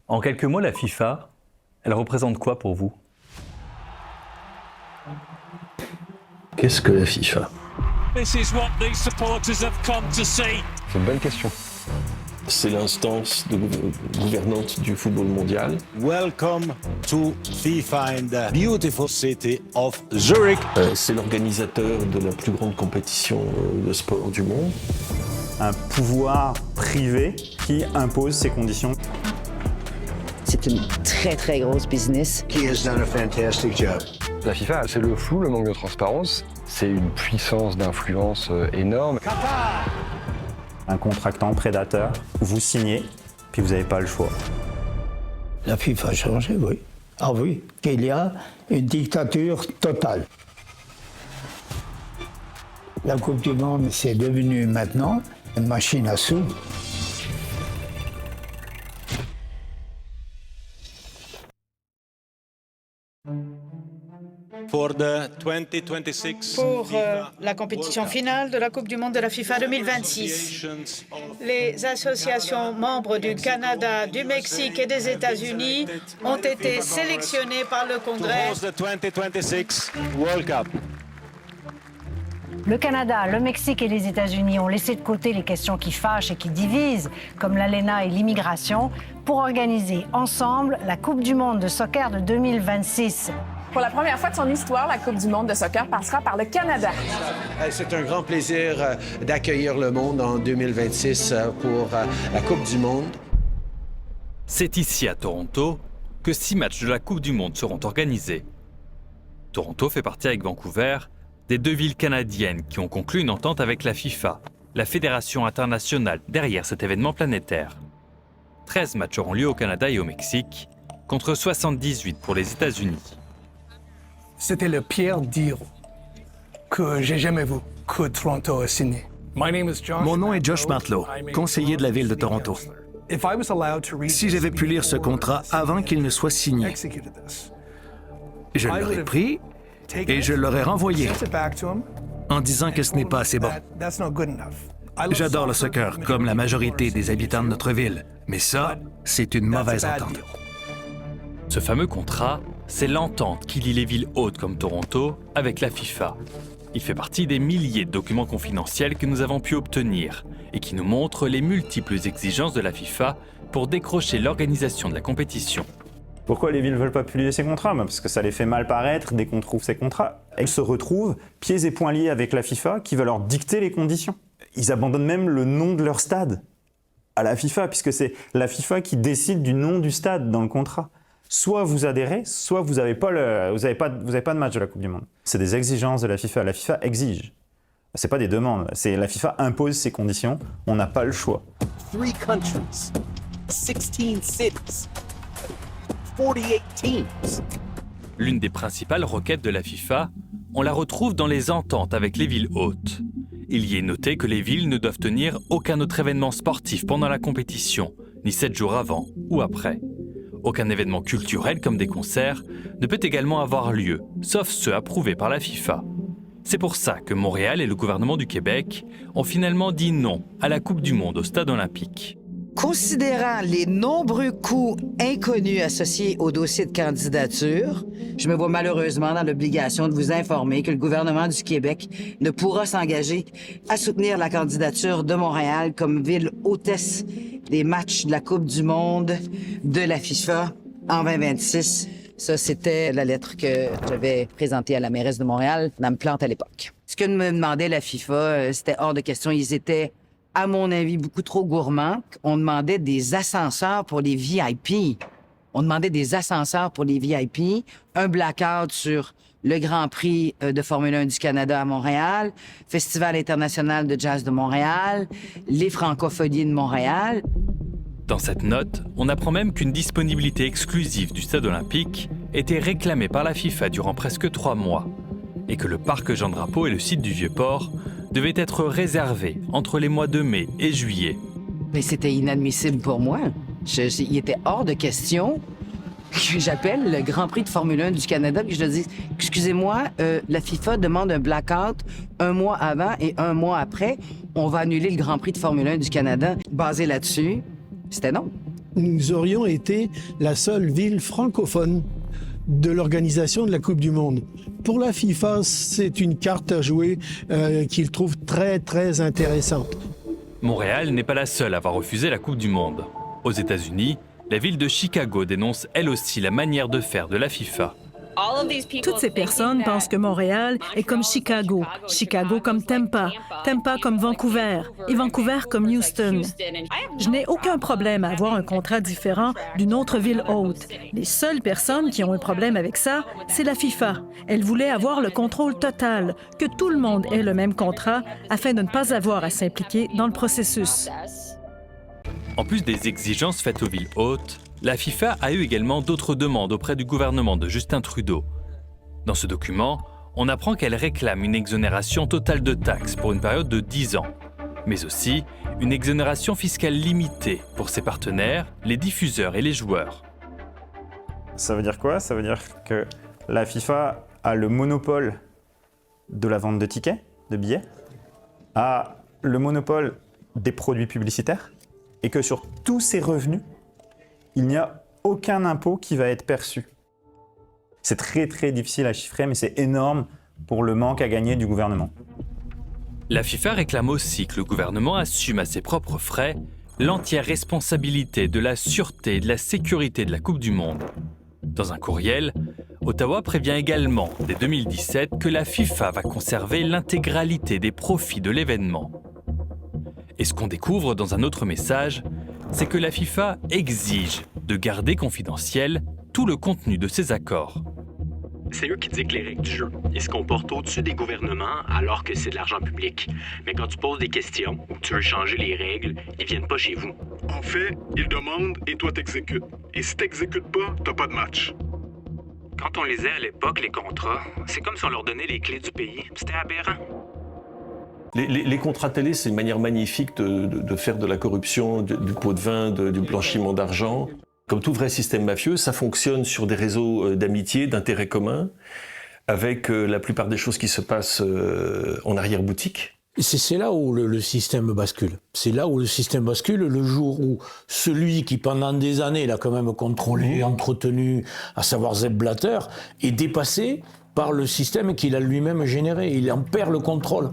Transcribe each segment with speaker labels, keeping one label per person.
Speaker 1: En quelques mots, la FIFA, elle représente quoi pour vous?
Speaker 2: Qu'est-ce que la FIFA?
Speaker 3: This is what these supporters have come to see.
Speaker 4: C'est une bonne question.
Speaker 2: C'est l'instance gouvernante du football mondial.
Speaker 5: Welcome to FIFA in the beautiful city of Zurich.
Speaker 2: C'est l'organisateur de la plus grande compétition de sport du monde.
Speaker 6: Un pouvoir privé qui impose ses conditions.
Speaker 7: C'est une très grosse business.
Speaker 5: He has done a fantastic job.
Speaker 4: La FIFA, c'est le flou, le manque de transparence. C'est une puissance d'influence énorme.
Speaker 6: Un contractant prédateur, vous signez, puis vous n'avez pas le choix.
Speaker 8: La FIFA a changé, oui. Ah oui, qu'il y a une dictature totale. La Coupe du Monde, c'est devenu maintenant une machine à sous.
Speaker 5: For the 2026
Speaker 9: Pour la compétition finale de la Coupe du monde de la FIFA 2026, les associations membres du Canada, du Mexique et des États-Unis ont été sélectionnées par le Congrès.
Speaker 5: the 2026 World Cup.
Speaker 10: Le Canada, le Mexique et les États-Unis ont laissé de côté les questions qui fâchent et qui divisent, comme l'ALENA et l'immigration, pour organiser ensemble la Coupe du monde de soccer de 2026.
Speaker 11: Pour la première fois de son histoire, la Coupe du monde de soccer passera par le Canada.
Speaker 12: C'est un grand plaisir d'accueillir le monde en 2026 pour la Coupe du monde.
Speaker 1: C'est ici à Toronto que 6 matchs de la Coupe du monde seront organisés. Toronto fait partie avec Vancouver des 2 villes canadiennes qui ont conclu une entente avec la FIFA, la fédération internationale derrière cet événement planétaire. 13 matchs auront lieu au Canada et au Mexique, contre 78 pour les États-Unis.
Speaker 13: C'était le pire deal que j'ai jamais vu que Toronto a signé.
Speaker 14: Mon nom est Josh Mantlo, conseiller de la ville de Toronto. Si j'avais pu lire ce contrat avant qu'il ne soit signé, je l'aurais pris et je l'aurais renvoyé en disant que ce n'est pas assez bon. J'adore le soccer, comme la majorité des habitants de notre ville, mais ça, c'est une mauvaise entente.
Speaker 1: Ce fameux contrat, c'est l'entente qui lie les villes hautes comme Toronto avec la FIFA. Il fait partie des milliers de documents confidentiels que nous avons pu obtenir et qui nous montrent les multiples exigences de la FIFA pour décrocher l'organisation de la compétition.
Speaker 6: Pourquoi les villes ne veulent pas publier ces contrats? Parce que ça les fait mal paraître dès qu'on trouve ces contrats. Elles se retrouvent pieds et poings liés avec la FIFA qui va leur dicter les conditions. Ils abandonnent même le nom de leur stade à la FIFA, puisque c'est la FIFA qui décide du nom du stade dans le contrat. Soit vous adhérez, soit vous n'avez pas de match de la Coupe du Monde. C'est des exigences de la FIFA. La FIFA exige. Ce n'est pas des demandes. La FIFA impose ses conditions. On n'a pas le choix.
Speaker 15: 3 countries, 16 cities, 48 teams.
Speaker 1: L'une des principales requêtes de la FIFA, on la retrouve dans les ententes avec les villes hautes. Il y est noté que les villes ne doivent tenir aucun autre événement sportif pendant la compétition, ni 7 jours avant ou après. Aucun événement culturel comme des concerts ne peut également avoir lieu, sauf ceux approuvés par la FIFA. C'est pour ça que Montréal et le gouvernement du Québec ont finalement dit non à la Coupe du monde au Stade olympique.
Speaker 7: Considérant les nombreux coûts inconnus associés au dossier de candidature, je me vois malheureusement dans l'obligation de vous informer que le gouvernement du Québec ne pourra s'engager à soutenir la candidature de Montréal comme ville hôtesse des matchs de la Coupe du monde de la FIFA en 2026. Ça, c'était la lettre que j'avais présentée à la mairesse de Montréal, Mme Plante, à l'époque. Ce que me demandait la FIFA, c'était hors de question. Ils étaient, à mon avis, beaucoup trop gourmands. On demandait des ascenseurs pour les VIP. On demandait des ascenseurs pour les VIP, un blackout sur le Grand Prix de Formule 1 du Canada à Montréal, Festival international de jazz de Montréal, les Francophonies de Montréal.
Speaker 1: Dans cette note, on apprend même qu'une disponibilité exclusive du stade olympique était réclamée par la FIFA durant presque 3 mois et que le parc Jean-Drapeau et le site du Vieux-Port devaient être réservés entre les mois de mai et juillet.
Speaker 7: Mais c'était inadmissible pour moi. Il était hors de question que j'appelle le Grand Prix de Formule 1 du Canada et que je leur dis « Excusez-moi, la FIFA demande un blackout 1 mois avant et 1 mois après. On va annuler le Grand Prix de Formule 1 du Canada. » Basé là-dessus, c'était non.
Speaker 16: nous aurions été la seule ville francophone de l'organisation de la Coupe du Monde. Pour la FIFA, c'est une carte à jouer qu'ils trouvent très, très intéressante.
Speaker 1: Montréal n'est pas la seule à avoir refusé la Coupe du Monde. Aux États-Unis, la ville de Chicago dénonce elle aussi la manière de faire de la FIFA.
Speaker 17: Toutes ces personnes pensent que Montréal est comme Chicago, Chicago comme Tampa, Tampa comme Vancouver et Vancouver comme Houston. Je n'ai aucun problème à avoir un contrat différent d'une autre ville haute. Les seules personnes qui ont un problème avec ça, c'est la FIFA. Elle voulait avoir le contrôle total, que tout le monde ait le même contrat afin de ne pas avoir à s'impliquer dans le processus.
Speaker 1: En plus des exigences faites aux villes hautes, la FIFA a eu également d'autres demandes auprès du gouvernement de Justin Trudeau. Dans ce document, on apprend qu'elle réclame une exonération totale de taxes pour une période de 10 ans, mais aussi une exonération fiscale limitée pour ses partenaires, les diffuseurs et les joueurs.
Speaker 6: Ça veut dire quoi? Ça veut dire que la FIFA a le monopole de la vente de tickets, de billets, a le monopole des produits publicitaires, et que sur tous ces revenus, il n'y a aucun impôt qui va être perçu. C'est très très difficile à chiffrer, mais c'est énorme pour le manque à gagner du gouvernement.
Speaker 1: La FIFA réclame aussi que le gouvernement assume à ses propres frais l'entière responsabilité de la sûreté et de la sécurité de la Coupe du Monde. Dans un courriel, Ottawa prévient également, dès 2017, que la FIFA va conserver l'intégralité des profits de l'événement. Et ce qu'on découvre dans un autre message, c'est que la FIFA exige de garder confidentiel tout le contenu de ses accords.
Speaker 18: C'est eux qui dictent les règles du jeu. Ils se comportent au-dessus des gouvernements alors que c'est de l'argent public. Mais quand tu poses des questions ou que tu veux changer les règles, ils viennent pas chez vous.
Speaker 19: En fait, ils demandent et toi t'exécutes. Et si t'exécutes pas, t'as pas de match.
Speaker 18: Quand on lisait à l'époque les contrats, c'est comme si on leur donnait les clés du pays. C'était aberrant.
Speaker 2: Les contrats télé, c'est une manière magnifique de faire de la corruption, du pot de vin, du blanchiment d'argent. Comme tout vrai système mafieux, ça fonctionne sur des réseaux d'amitié, d'intérêts communs, avec la plupart des choses qui se passent en arrière-boutique.
Speaker 8: C'est là où le système bascule. C'est là où le système bascule, le jour où celui qui, pendant des années, l'a quand même contrôlé, entretenu, à savoir Sepp Blatter, est dépassé par le système qu'il a lui-même généré. Il en perd le contrôle.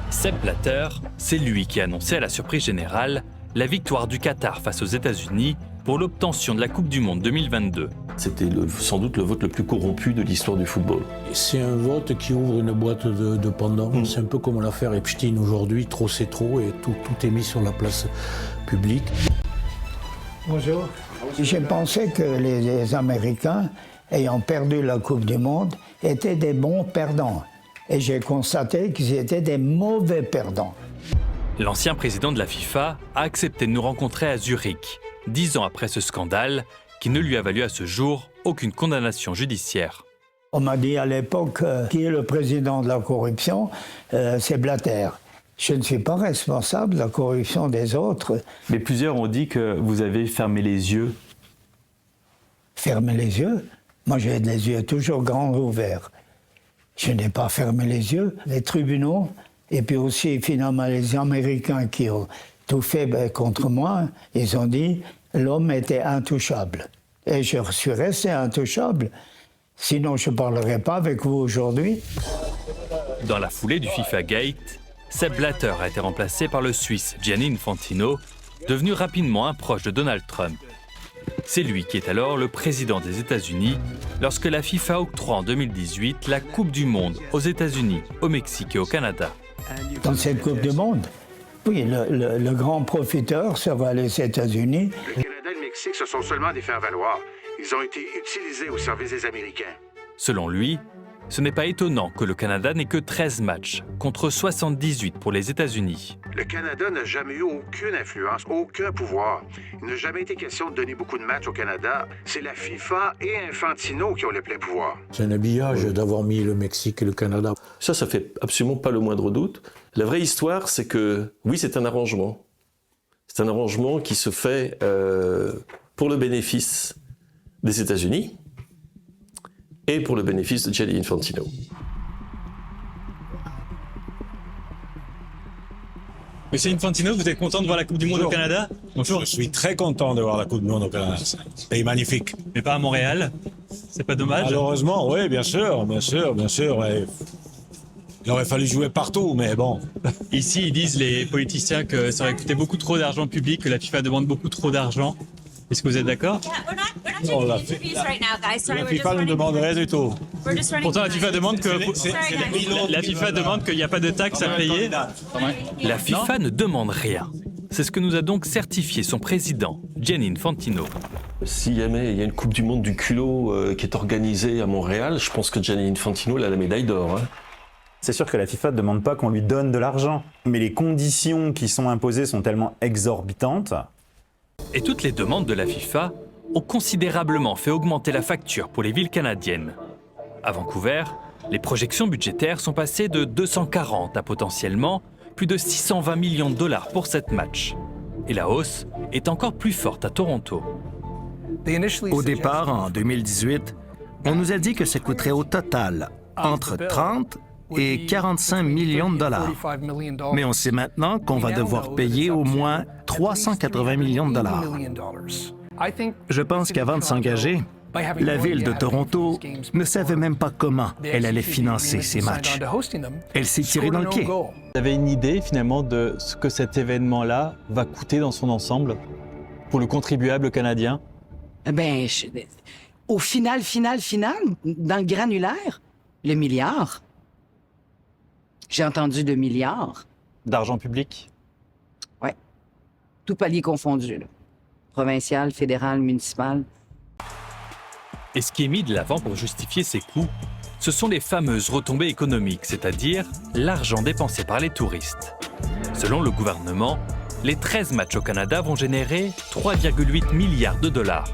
Speaker 1: Sepp Blatter, c'est lui qui a annoncé à la surprise générale la victoire du Qatar face aux États-Unis pour l'obtention de la Coupe du Monde 2022.
Speaker 2: C'était sans doute le vote le plus corrompu de l'histoire du football.
Speaker 8: C'est un vote qui ouvre une boîte de Pandore. C'est un peu comme l'affaire Epstein aujourd'hui, trop c'est trop, et tout est mis sur la place publique.
Speaker 13: Bonjour.
Speaker 8: J'ai pensé que les Américains, ayant perdu la Coupe du Monde, étaient des bons perdants. Et j'ai constaté qu'ils étaient des mauvais perdants.
Speaker 1: L'ancien président de la FIFA a accepté de nous rencontrer à Zurich, 10 ans après ce scandale, qui ne lui a valu à ce jour aucune condamnation judiciaire.
Speaker 8: On m'a dit à l'époque, qui est le président de la corruption? C'est Blatter. Je ne suis pas responsable de la corruption des autres.
Speaker 6: Mais plusieurs ont dit que vous avez fermé les yeux.
Speaker 8: Fermer les yeux? Moi, j'ai les yeux toujours grands ouverts. Je n'ai pas fermé les yeux. Les tribunaux, et puis aussi finalement les Américains qui ont tout fait contre moi, ils ont dit l'homme était intouchable. Et je suis resté intouchable. Sinon, je ne parlerai pas avec vous aujourd'hui.
Speaker 1: Dans la foulée du FIFA Gate, Sepp Blatter a été remplacé par le Suisse Gianni Infantino, devenu rapidement un proche de Donald Trump. C'est lui qui est alors le président des États-Unis lorsque la FIFA octroie en 2018 la Coupe du Monde aux États-Unis, au Mexique et au Canada.
Speaker 8: Dans cette Coupe du Monde, oui, le grand profiteur, ça va les États-Unis.
Speaker 20: Le Canada et le Mexique, ce sont seulement des faire-valoir. Ils ont été utilisés au service des Américains.
Speaker 1: Selon lui, ce n'est pas étonnant que le Canada n'ait que 13 matchs, contre 78 pour les États-Unis.
Speaker 20: Le Canada n'a jamais eu aucune influence, aucun pouvoir. Il n'a jamais été question de donner beaucoup de matchs au Canada. C'est la FIFA et Infantino qui ont le plein pouvoir.
Speaker 8: C'est un habillage d'avoir mis le Mexique et le Canada.
Speaker 2: Ça fait absolument pas le moindre doute. La vraie histoire, c'est que, oui, c'est un arrangement. C'est un arrangement qui se fait pour le bénéfice des États-Unis et pour le bénéfice de Gianni Infantino.
Speaker 21: Monsieur Infantino, vous êtes content de voir la Coupe du Monde au Canada?
Speaker 5: Bonjour. Je suis très content de voir la Coupe du Monde au Canada. C'est un pays magnifique.
Speaker 21: Mais pas à Montréal? C'est pas dommage?
Speaker 5: Malheureusement, oui, bien sûr. Ouais. Il aurait fallu jouer partout, mais bon.
Speaker 21: Ici, ils disent, les politiciens, que ça aurait coûté beaucoup trop d'argent public, que la FIFA demande beaucoup trop d'argent. Est-ce que vous êtes d'accord?
Speaker 5: Non, la FIFA ne demande rien du tout.
Speaker 21: Pourtant, la FIFA demande qu'il n'y a pas de taxes à payer.
Speaker 1: La FIFA ne demande rien. C'est ce que nous a donc certifié son président, Gianni Infantino.
Speaker 2: Si jamais il y a une Coupe du Monde du culot qui est organisée à Montréal, je pense que Gianni Infantino a la médaille d'or.
Speaker 6: C'est sûr que la FIFA ne demande pas qu'on lui donne de l'argent, mais les conditions qui sont imposées sont tellement exorbitantes.
Speaker 1: Et toutes les demandes de la FIFA ont considérablement fait augmenter la facture pour les villes canadiennes. À Vancouver, les projections budgétaires sont passées de 240 à potentiellement plus de 620 millions de dollars pour 7 matchs. Et la hausse est encore plus forte à Toronto.
Speaker 14: Au départ, en 2018, on nous a dit que ça coûterait au total entre 30 et 45 millions de dollars. Mais on sait maintenant qu'on va devoir payer au moins 380 millions de dollars. Je pense qu'avant de s'engager, la ville de Toronto ne savait même pas comment elle allait financer ces matchs. Elle s'est tirée dans le pied.
Speaker 21: Vous avez une idée finalement de ce que cet événement-là va coûter dans son ensemble pour le contribuable canadien?
Speaker 7: Au final, dans le granulaire, le milliard. J'ai entendu 2 milliards.
Speaker 21: D'argent public?
Speaker 7: Oui. Tout palier confondu, là. Provincial, fédéral, municipal.
Speaker 1: Et ce qui est mis de l'avant pour justifier ces coûts, ce sont les fameuses retombées économiques, c'est-à-dire l'argent dépensé par les touristes. Selon le gouvernement, les 13 matchs au Canada vont générer 3,8 milliards de dollars.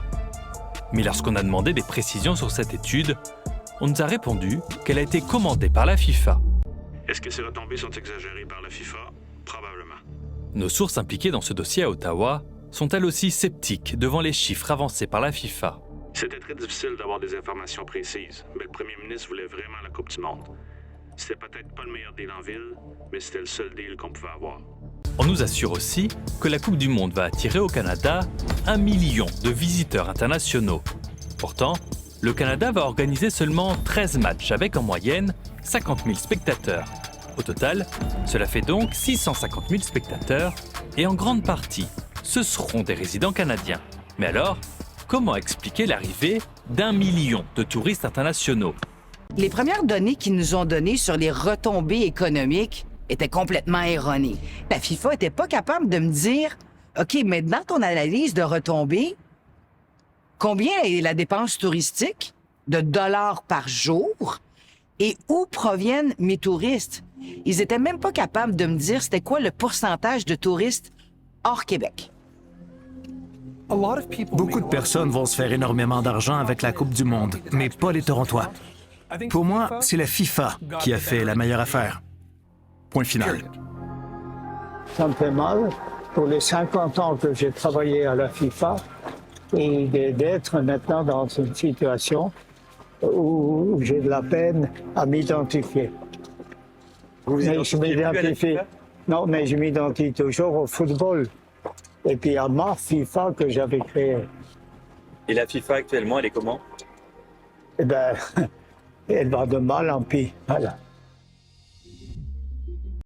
Speaker 1: Mais lorsqu'on a demandé des précisions sur cette étude, on nous a répondu qu'elle a été commandée par la FIFA.
Speaker 19: Est-ce que ces retombées sont exagérées par la FIFA? Probablement.
Speaker 1: Nos sources impliquées dans ce dossier à Ottawa sont elles aussi sceptiques devant les chiffres avancés par la FIFA.
Speaker 19: C'était très difficile d'avoir des informations précises, mais le premier ministre voulait vraiment la Coupe du Monde. C'était peut-être pas le meilleur deal en ville, mais c'était le seul deal qu'on pouvait avoir.
Speaker 1: On nous assure aussi que la Coupe du Monde va attirer au Canada 1 million de visiteurs internationaux. Pourtant, le Canada va organiser seulement 13 matchs avec en moyenne 50 000 spectateurs. Au total, cela fait donc 650 000 spectateurs et en grande partie, ce seront des résidents canadiens. Mais alors, comment expliquer l'arrivée d'1 million de touristes internationaux?
Speaker 7: Les premières données qu'ils nous ont données sur les retombées économiques étaient complètement erronées. La FIFA n'était pas capable de me dire « OK, mais dans ton analyse de retombées, combien est la dépense touristique de dollars par jour et où proviennent mes touristes? » Ils n'étaient même pas capables de me dire c'était quoi le pourcentage de touristes hors Québec.
Speaker 14: Beaucoup de personnes vont se faire énormément d'argent avec la Coupe du Monde, mais pas les Torontois. Pour moi, c'est la FIFA qui a fait la meilleure affaire. Point final.
Speaker 8: Ça me fait mal pour les 50 ans que j'ai travaillé à la FIFA et d'être maintenant dans une situation où j'ai de la peine à m'identifier. Je m'identifie. Non, mais je m'identifie toujours au football. Et puis à ma FIFA que j'avais créée.
Speaker 21: Et la FIFA actuellement, elle est comment?
Speaker 8: Eh bien, elle va de mal en pis. Voilà.